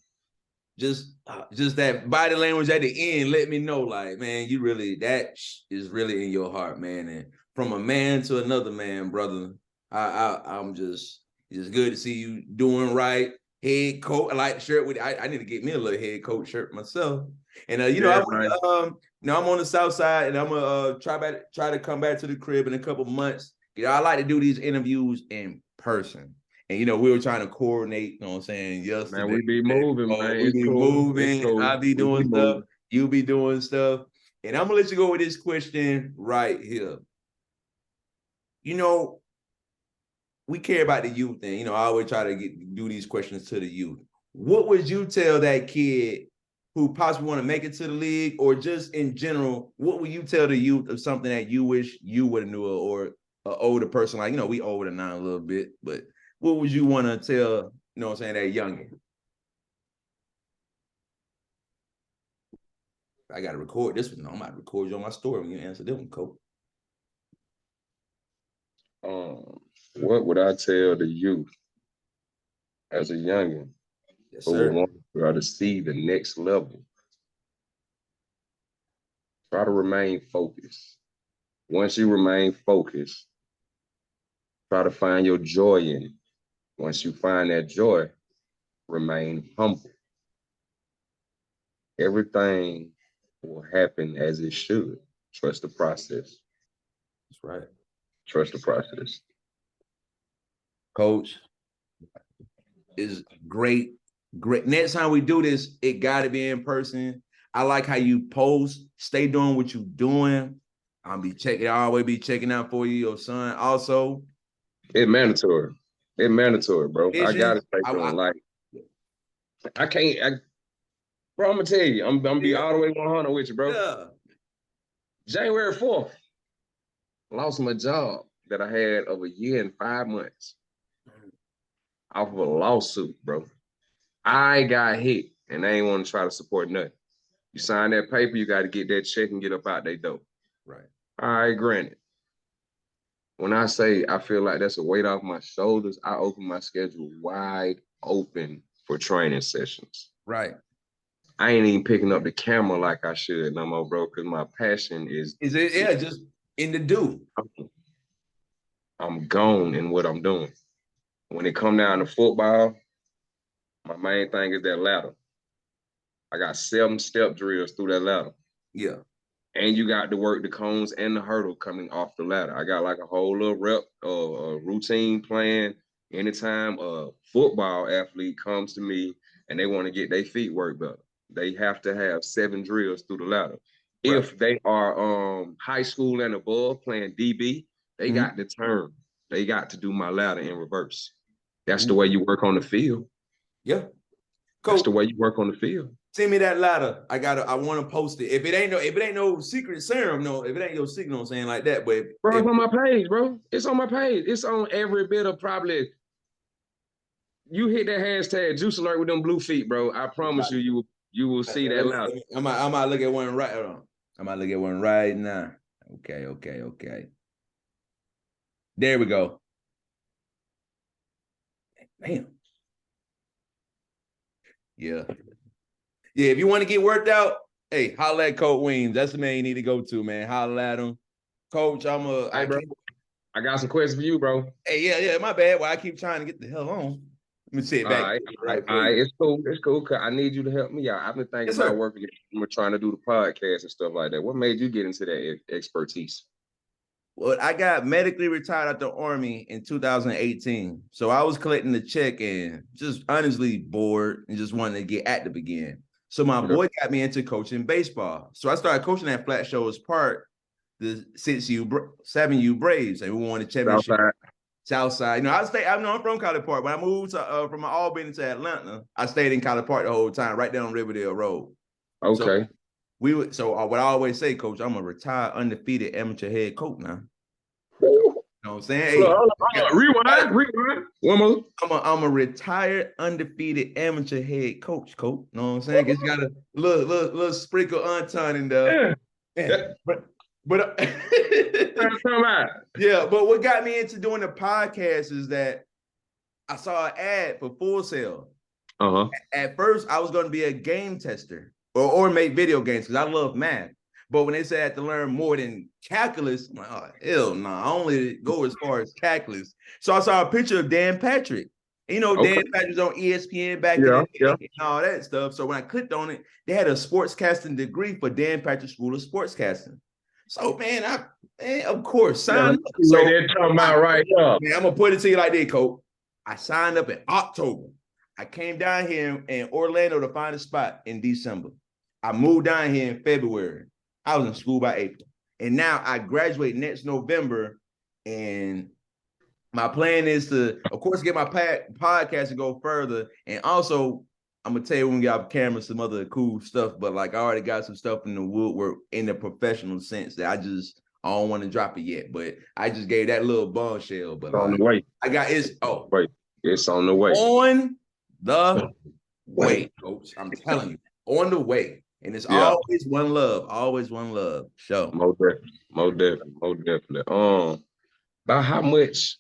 Just that body language at the end let me know, like, man, you really, that is really in your heart, man. And from a man to another man, brother, I'm just, it's good to see you doing right. Head coach, I like the shirt with. I need to get me a little head coach shirt myself. And you know, I'm on the south side, and I'm gonna try to come back to the crib in a couple months. You know, I like to do these interviews in person. And, you know, we were trying to coordinate, you know what I'm saying, yesterday.
Man, we be moving, man.
We be moving.
Cool.
I be doing stuff. You be doing stuff. And I'm going to let you go with this question right here. You know, we care about the youth, and, you know, I always try to do these questions to the youth. What would you tell that kid who possibly want to make it to the league, or just in general, what would you tell the youth of something that you wish you would have knew, or an older person? Like, you know, we older now a little bit, but what would you want to tell, you know what I'm saying, that youngin? I got to record this one. No, I'm about to record you on my story when you answer this one, Coach.
What would I tell the youth as a youngin?
Yes,
who
sir.
would want to try to see the next level? Try to remain focused. Once you remain focused, try to find your joy in it. Once you find that joy, remain humble. Everything will happen as it should. Trust the process.
That's right.
Trust the process.
Coach, is great. Next time we do this, it got to be in person. I like how you post. Stay doing what you're doing. I'll always be checking out for you, your son. Also,
it's mandatory. It's mandatory, bro. I gotta stay doing. Like, I can't. Bro, I'm gonna tell you, I'm gonna be all the way 100 with you, bro.
Yeah.
January 4th, lost my job that I had of a year and 5 months off of a lawsuit, bro. I got hit, and they ain't want to try to support nothing. You sign that paper, you got to get that check and get up out that door.
Right.
All right, granted. When I say I feel like that's a weight off my shoulders, I open my schedule wide open for training sessions.
Right.
I ain't even picking up the camera like I should no more, bro, because my passion is
just in the do.
I'm gone in what I'm doing. When it come down to football, my main thing is that ladder. I got 7 step drills through that ladder.
Yeah.
And you got to work the cones and the hurdle coming off the ladder. I got like a whole little rep, routine plan. Anytime a football athlete comes to me and they want to get their feet worked better, they have to have 7 drills through the ladder. Right. If they are high school and above playing DB, they got to turn. They got to do my ladder in reverse. That's the way you work on the field.
Yeah.
Coach, that's the way you work on the field.
Send me that ladder. I want to post it. If it ain't no secret serum, no, if it ain't your secret, I'm saying like that. But
bro, it's on my page, bro. It's on my page. It's on every bit of probably. You hit that hashtag juice alert with them blue feet, bro. I promise you will see that ladder.
I might look at one right. Hold on. I might look at one right now. Okay. There we go. Damn. Yeah. Yeah, if you want to get worked out, hey, holla at Coach Weems. That's the man you need to go to, man. Holla at him. Coach,
I got some questions for you, bro.
Hey, yeah, my bad. Well, I keep trying to get the hell on. Let me sit back.
All right, it's cool. It's cool, because I need you to help me out. I've been thinking about working. We're trying to do the podcast and stuff like that. What made you get into that expertise?
Well, I got medically retired out the Army in 2018. So I was collecting the check and just honestly bored and just wanted to get active again. So my boy got me into coaching baseball. So I started coaching at Flat Shoals Park, the 7U Braves, and we won the championship. Southside. You know, I'm from College Park. When I moved to, from Albany to Atlanta, I stayed in College Park the whole time, right down Riverdale Road.
Okay.
So what I always say, Coach, I'm a retired, undefeated amateur head coach now. know what I'm saying? Hey,
Rewind. One more.
I'm a retired, undefeated amateur head coach. You know what I'm saying? It's got a little sprinkle Anton in there.
Yeah.
But yeah, but what got me into doing the podcast is that I saw an ad for Full Sail. At first, I was going to be a game tester or make video games because I love math. But when they said I had to learn more than calculus, I'm like, oh, hell no, I only go as far as calculus. So I saw a picture of Dan Patrick. You know, Dan Patrick's on ESPN back in the day and all that stuff. So when I clicked on it, they had a sportscasting degree for Dan Patrick School of Sportscasting. So, man, of course, sign up.
So they're talking about right now.
Man, I'm going to put it to you like this, Coach. I signed up in October. I came down here in Orlando to find a spot in December. I moved down here in February. I was in school by April. And now I graduate next November. And my plan is to, of course, get my podcast to go further. And also, I'm going to tell you when we got cameras, some other cool stuff. But like I already got some stuff in the woodwork in the professional sense that I don't want to drop it yet. But I just gave that little bombshell. But
on the way.
I got it's
on the way.
On the way, Coach. I'm telling you, on the way. And it's always one love. Sure.
Most definitely. About how much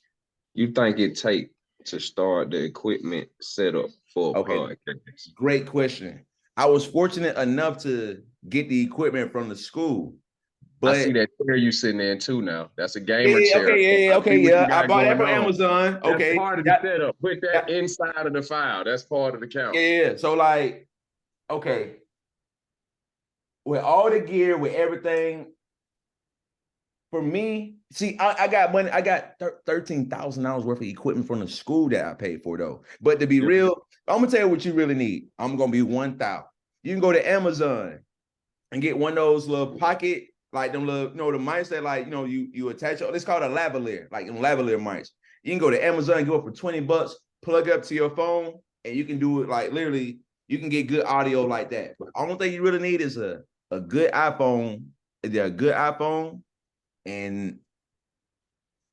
you think it take to start the equipment setup for a podcast?
Great question. I was fortunate enough to get the equipment from the school. But
I see that chair you sitting in too now. That's a gamer chair.
I bought that from Amazon.
That's part of the setup. Put that inside of the file. That's part of the count.
Yeah. So like, okay. With all the gear, with everything, for me, see, I got money. I got $13,000 worth of equipment from the school that I paid for, though. But to be real, I'm gonna tell you what you really need. I'm gonna be 1,000. You can go to Amazon and get one of those little pocket, like them little, the mice that you attach. It's called a lavalier, like lavalier mice. You can go to Amazon, go for $20, plug up to your phone, and you can do it like literally. You can get good audio like that. But the only thing you really need is a good iPhone. They're a good iPhone, and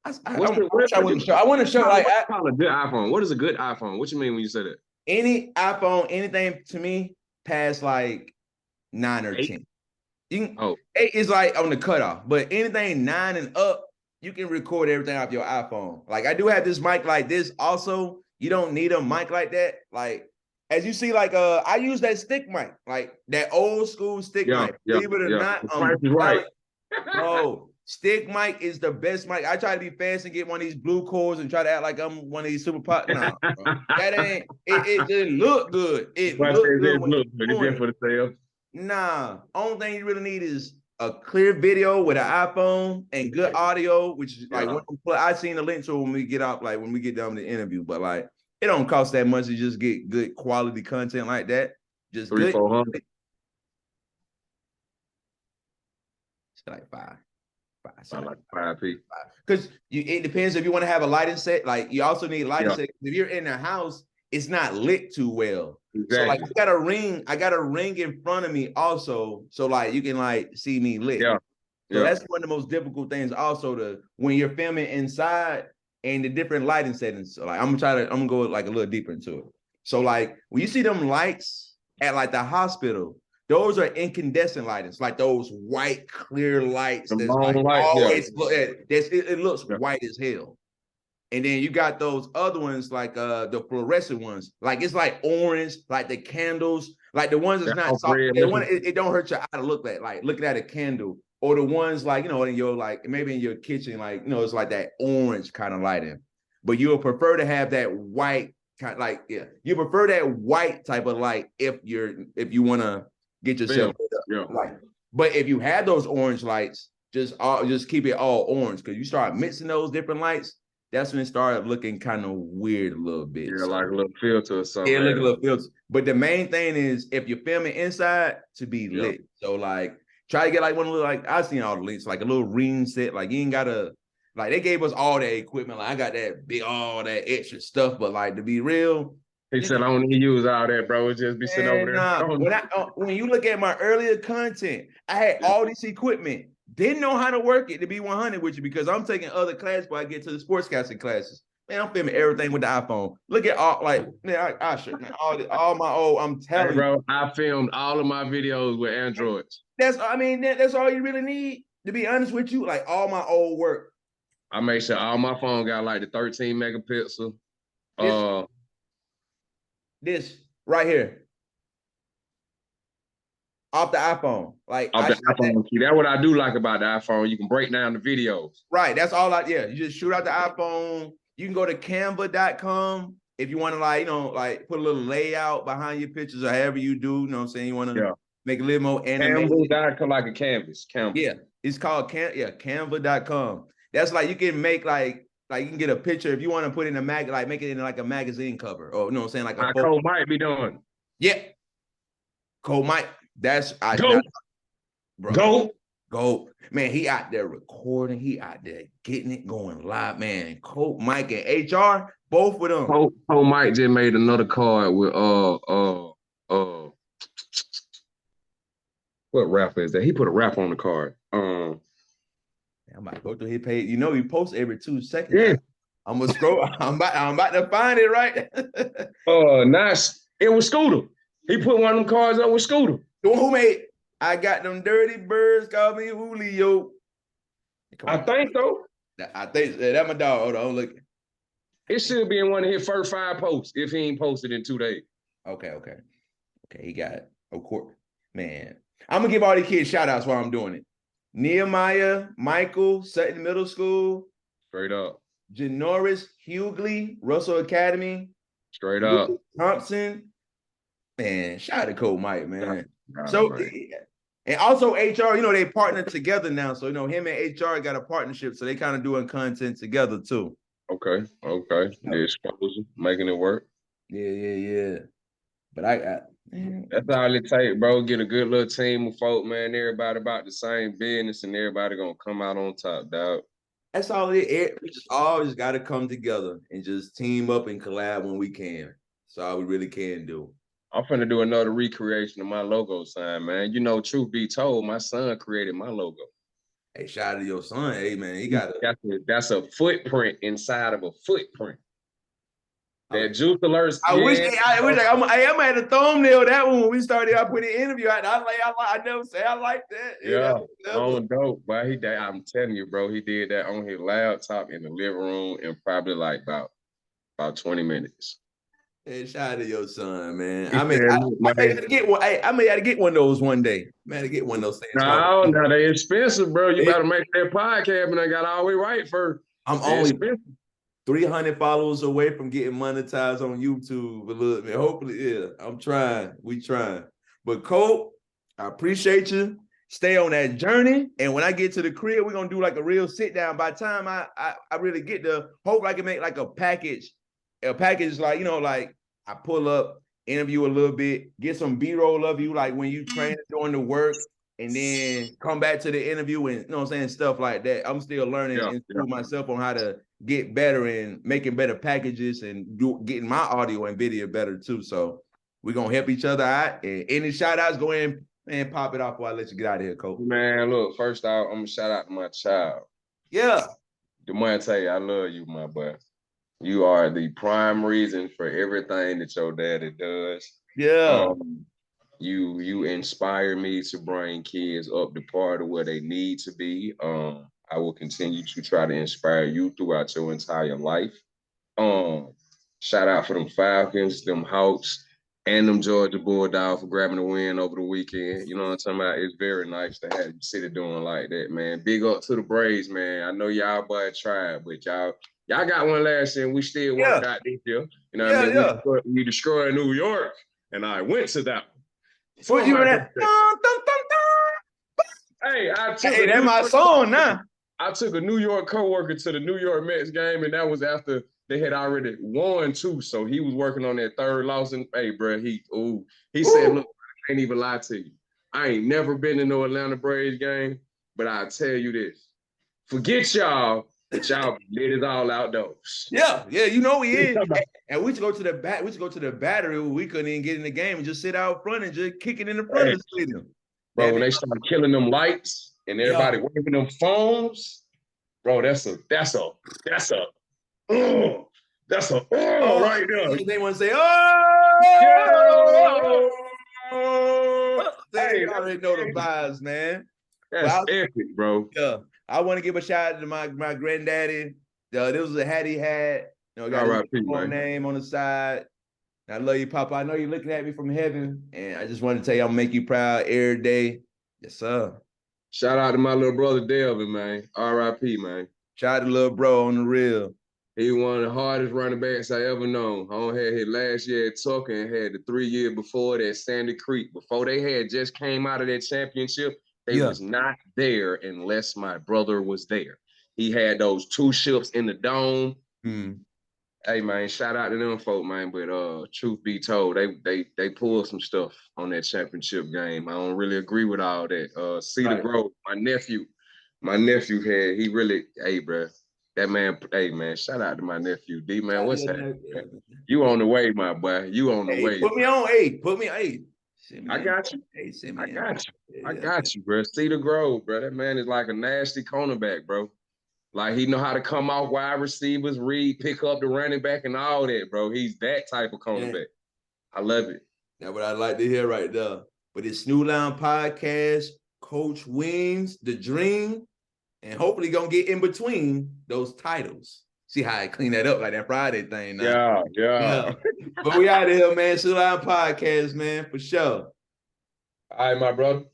I want to show like
I call a good iPhone. What is a good iPhone? What you mean when you say that?
Any iPhone, anything to me past like 9 or 10. You can, 8 is like on the cutoff, but anything 9 and up, you can record everything off your iPhone. Like I do have this mic like this. Also, you don't need a mic like that. Like as you see, like I use that stick mic, like that old school stick mic. Believe it or not,
right.
Oh, stick mic is the best mic. I try to be fancy and get one of these blue cords and try to act like I'm one of these super pop. No, that ain't. It just look good. It look good.
It's for the sale.
Nah, only thing you really need is a clear video with an iPhone and good audio, which is like I seen the link to when we get out, like when we get done with the interview. But like, it don't cost that much to just get good quality content like that. Just $300-400. It's like five.
Like 5P.
Because it depends if you want to have a lighting set. Like you also need lighting set. If you're in a house, it's not lit too well. Exactly. So like I got a ring in front of me also. So like you can like see me lit. So that's one of the most difficult things also when you're filming inside and the different lighting settings. So like I'm gonna go like a little deeper into it. So like when you see them lights at like the hospital, those are incandescent lightings, like those white clear lights. That's like always it looks white as hell. And then you got those other ones like the fluorescent ones, like it's like orange, like the candles, like the ones that's not soft. It don't hurt your eye to look at, like looking at a candle, or the ones like in your like maybe in your kitchen, like it's like that orange kind of lighting. But you would prefer to have that white kind, like you prefer that white type of light if you want to get yourself like. But if you have those orange lights, just keep it all orange, because you start mixing those different lights. That's when it started looking kind of weird a little bit.
Yeah, like a little filter or something.
Yeah, like a little filter. But the main thing is if you're filming inside, to be lit. So like try to get like one of the, like I've seen all the links, like a little ring set. Like you ain't gotta, like they gave us all that equipment. Like I got that big, all that extra stuff. But like to be real,
he said I don't need to use all that, bro. It's just be sitting over there.
When you look at my earlier content, I had all this equipment Didn't know how to work it, to be 100 with you, because I'm taking other classes before I get to the sportscasting classes. Man, I'm filming everything with the iPhone. Look at all, like, man, I should, man, all my old, I'm telling
Hey, bro, I filmed all of my videos with Androids.
that's all you really need, to be honest with you. Like, all my old work.
I made sure all my phone got like the 13 megapixel.
This right here. Off the iPhone. Like,
Off the iPhone. See, that's what I do like about the iPhone. You can break down the videos.
Right. That's all you just shoot out the iPhone. You can go to canva.com if you want to, like, like put a little layout behind your pictures or however you do. You know what I'm saying? You want to make a little more animated.
Canva.com, like a canvas. Canva.
Yeah. It's called canva.com. That's like, you can make like you can get a picture if you want to put in a like make it in like a magazine cover, or, you know what I'm saying? Like a
Cole might be doing.
Yeah. Cole Mike. That's Go. Man, he out there recording. He out there getting it going live, man. Coach Mike and HR, both of them.
Coach Mike just made another card with what rapper is that? He put a rap on the card.
I'm about to go through his page. You know, he posts every 2 seconds.
Yeah.
I'm gonna scroll. I'm about to find it, right?
Nice. It was Scooter. He put one of them cards up with Scooter.
The one who made I got them dirty birds, call me Julio.
I think so.
I think that my dog. Hold on, look.
It should be in one of his first 5 posts if he ain't posted in 2 days.
Okay, he got it. Of course, man. I'm gonna give all these kids shout outs while I'm doing it. Nehemiah, Michael, Sutton Middle School.
Straight up.
Janoris Hughley, Russell Academy.
Straight up.
Thompson. Man, shout out to Coach Mike, man.
Right.
And also HR, they partnered together now. So, him and HR got a partnership. So they kind of doing content together too.
Okay. The exposure, making it work.
Yeah. But
that's all it takes, bro. Get a good little team of folk, man. Everybody about the same business, and everybody gonna come out on top, dog.
That's all it is. We just always got to come together and just team up and collab when we can. That's all we really can do.
I'm finna do another recreation of my logo sign, man. Truth be told, my son created my logo.
Hey, shout out to your son. Hey, man, he got
that's a footprint inside of a footprint. That juice alerts.
I wish I'm at a thumbnail that one when we started. I put an interview out. I never say I like that.
Yeah, dope. But I'm telling you, bro, he did that on his laptop in the living room in probably like about 20 minutes.
Hey, shout out to your son, man. I may have to get one. I may have to get one of those one day. Man, to get one of those things.
No, they're expensive, bro. You better make that podcast, and I got all the way right first.
I'm only 300 followers away from getting monetized on YouTube a little bit. Hopefully, I'm trying. We trying. But Coach, I appreciate you. Stay on that journey. And when I get to the crib, we're gonna do like a real sit down. By the time I really get to, hope I can make like a package like, like I pull up, interview a little bit, get some B-roll of you, like when you train doing the work, and then come back to the interview and stuff like that. I'm still learning and improve myself on how to get better and making better packages and getting my audio and video better too. So we're gonna help each other out. And any shout outs, go in and pop it off before I let you get out of here, Coach.
Man, look, first off, I'm gonna shout out to my child.
Yeah.
DeMonte, I love you, my boy. You are the prime reason for everything that your daddy does.
Yeah.
You inspire me to bring kids up the part of where they need to be. I will continue to try to inspire you throughout your entire life. Shout out for them Falcons, them Hawks, and them Georgia Bulldogs for grabbing the win over the weekend. You know what I'm talking about? It's very nice to have you City doing like that, man. Big up to the Braves, man. I know y'all boy tried, but y'all got one last year, and we still worked out this year. You know what I mean? We destroyed New York, and I went to that one.
What you were that?
Hey,
that's my song now.
I took a New York coworker to the New York Mets game, and that was after they had already won 2. So he was working on that third loss. And hey, bro, he said, "Look, I can't even lie to you. I ain't never been to no Atlanta Braves game, but I'll tell you this: forget y'all." But y'all lit it all outdoors.
Yeah, we is. And we used to go to the battery. We couldn't even get in the game and just sit out front and just kick it in the front of the stadium.
Bro, when they started killing them lights, and everybody waving them phones, bro. That's a right there.
They want to say, oh,
Yeah.
they
Hey,
already know the vibes, man.
that's epic, bro.
Yeah, I want to give a shout out to my granddaddy. This was a hat he had. Got his name on the side. I love you, Papa. I know you're looking at me from heaven, and I just want to tell you, I'm gonna make you proud every day. Yes, sir.
Shout out to my little brother Delvin, man. R.I.P., man.
Shout out to little bro on the real.
He one of the hardest running backs I ever known. I had his last year at Tucker and had the 3 year before that Sandy Creek. Before they had just came out of that championship, they was not there unless my brother was there. He had those 2 ships in the dome. Hey man, shout out to them folk, man. But truth be told, they pulled some stuff on that championship game. I don't really agree with all that. Cedar Grove, my nephew had, he really, hey, bro. That man, hey man, shout out to my nephew D, man. What's happening? You on the way, my boy. You on the way.
Put me on.
I got you. I got you, bro. Cedar Grove, bro. That man is like a nasty cornerback, bro. Like he know how to come off wide receivers, read, pick up the running back, and all that, bro. He's that type of cornerback. I love it.
That's what I like to hear right there. But it's Snoody Podcast, Coach Weems, The Dream, and hopefully gonna get in between those titles. See how I clean that up like that Friday thing now.
Yeah.
But we out of here, man. Snoody Podcast, man, for sure.
All right, my brother.